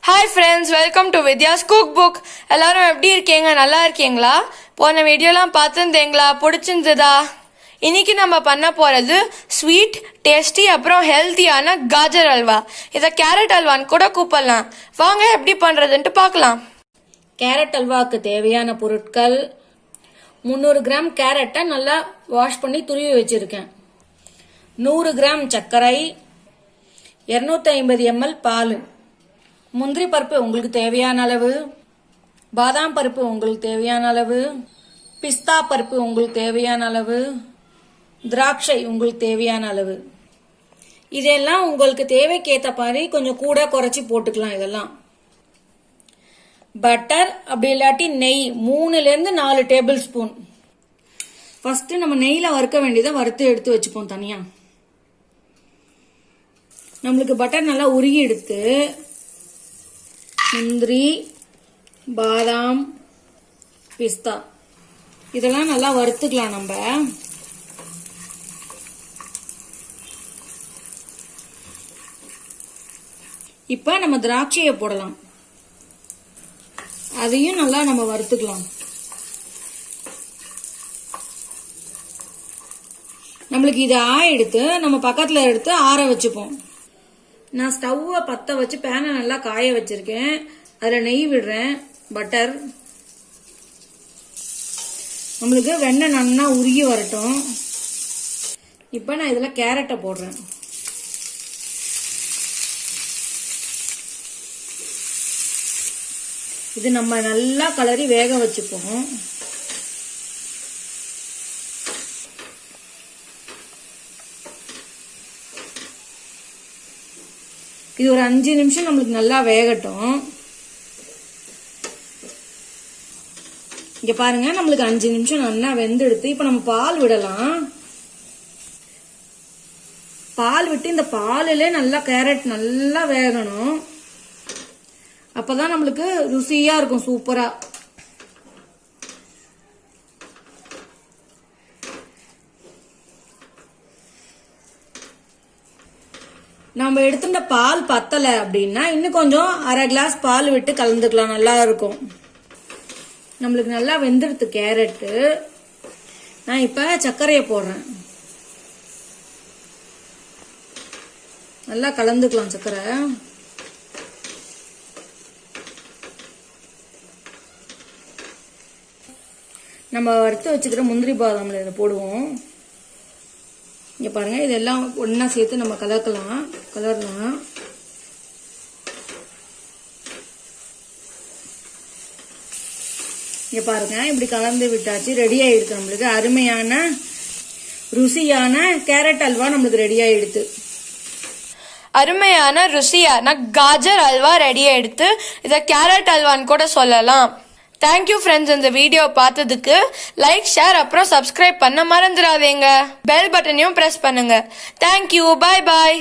Hi friends, welcome to Vidya's Cookbook. எல்லாரும் எப்படி இருக்கீங்க? நல்லா இருக்கீங்களா? போன வீடியோலாம் பார்த்துருந்தீங்களா? பிடிச்சிருந்ததா? இன்னைக்கு நம்ம பண்ண போறது ஸ்வீட், டேஸ்டி அப்புறம் ஹெல்த்தியான காஜர் அல்வா. இதை கேரட் அல்வான்னு கூட கூப்பிடலாம். வாங்க எப்படி பண்றதுன்ட்டு பார்க்கலாம். கேரட் அல்வாவுக்கு தேவையான பொருட்கள் 300 கிராம் கேரட்டை நல்லா வாஷ் பண்ணி துருவி வச்சிருக்கேன். 100 கிராம் சர்க்கரை, 250 ml பால், முந்திரி பருப்பு உங்களுக்கு தேவையான அளவு, பாதாம் பருப்பு உங்களுக்கு தேவையான அளவு, பிஸ்தா பருப்பு உங்களுக்கு தேவையான அளவு, திராட்சை உங்களுக்கு தேவையான அளவு. இதெல்லாம் உங்களுக்கு தேவைக்கேற்ற மாதிரி கொஞ்சம் கூட குறைச்சி போட்டுக்கலாம். இதெல்லாம் பட்டர் அப்படி இல்லாட்டி நெய் 3-4 டேபிள் ஸ்பூன். ஃபர்ஸ்ட் நம்ம நெய்ல வறுக்க வேண்டியதை வறுத்து எடுத்து வச்சுப்போம் தனியா. நம்மளுக்கு பட்டர் நல்லா உருகி எடுத்து முந்திரி, பாதாம், பிஸ்தா இதெல்லாம் நல்லா வறுத்துக்கலாம். நம்ம இப்ப நம்ம திராட்சையை போடலாம். அதையும் நல்லா நம்ம வறுத்துக்கலாம். நம்மளுக்கு இது எடுத்து நம்ம பக்கத்துல எடுத்து ஆற வச்சுப்போம். நான் ஸ்டவ்வை பத்த வச்சு பேனை நல்லா காய வச்சிருக்கேன். அதுல நெய் விடுறேன், பட்டர். நம்மளுக்கு வெண்ணெய் நல்லா உருகி வரட்டும். இப்ப நான் இதுல கேரட்டை போடுறேன். இது நம்ம நல்லா கலரி வேக வச்சுப்போம். இது ஒரு 5 நிமிஷம் நம்மளுக்கு நல்லா வேகட்டும். இங்க பாருங்க, நம்மளுக்கு 5 நிமிஷம் நல்லா வெந்தெடுத்து இப்ப நம்ம பால் விடலாம். பால் விட்டு இந்த பாலிலே நல்லா கேரட் நல்லா வேகணும். அப்பதான் நம்மளுக்கு ருசியா இருக்கும், சூப்பரா. நம்ம எடுத்துட்ட பால் பத்தல அப்படின்னா இன்னும் கொஞ்சம் அரை கிளாஸ் பால் விட்டு கலந்துக்கலாம், நல்லா இருக்கும். நம்மளுக்கு நல்லா வெந்துடுத்து கேரட்டு. நான் இப்ப சர்க்கரையை போடுறேன். நல்லா கலந்துக்கலாம் சர்க்கரை. நம்ம வறுத்து வச்சுக்கிற முந்திரி பாதாம்ல இதை போடுவோம். இங்க பாருங்க, இதெல்லாம் ஒன்னா சேர்த்து நம்ம கலரலாம். இங்க பாருங்க, இப்படி கலந்து விட்டாச்சு. ரெடி ஆயிடுச்சு. நம்மளுக்கு அருமையான ருசியான கேரட் அல்வா நம்மளுக்கு ரெடி ஆயிடுச்சு. அருமையான ருசியான காஜர் அல்வா ரெடி ஆயிடுத்து. இதை கேரட் அல்வான்னு கூட சொல்லலாம். தேங்க்யூ ஃப்ரெண்ட்ஸ், இந்த வீடியோ பார்த்ததுக்கு. லைக், ஷேர் அப்புறம் சப்ஸ்கிரைப் பண்ண மறந்துடாதீங்க. பெல் பட்டனையும் பிரஸ் பண்ணுங்க. தேங்க்யூ, பாய் பாய்.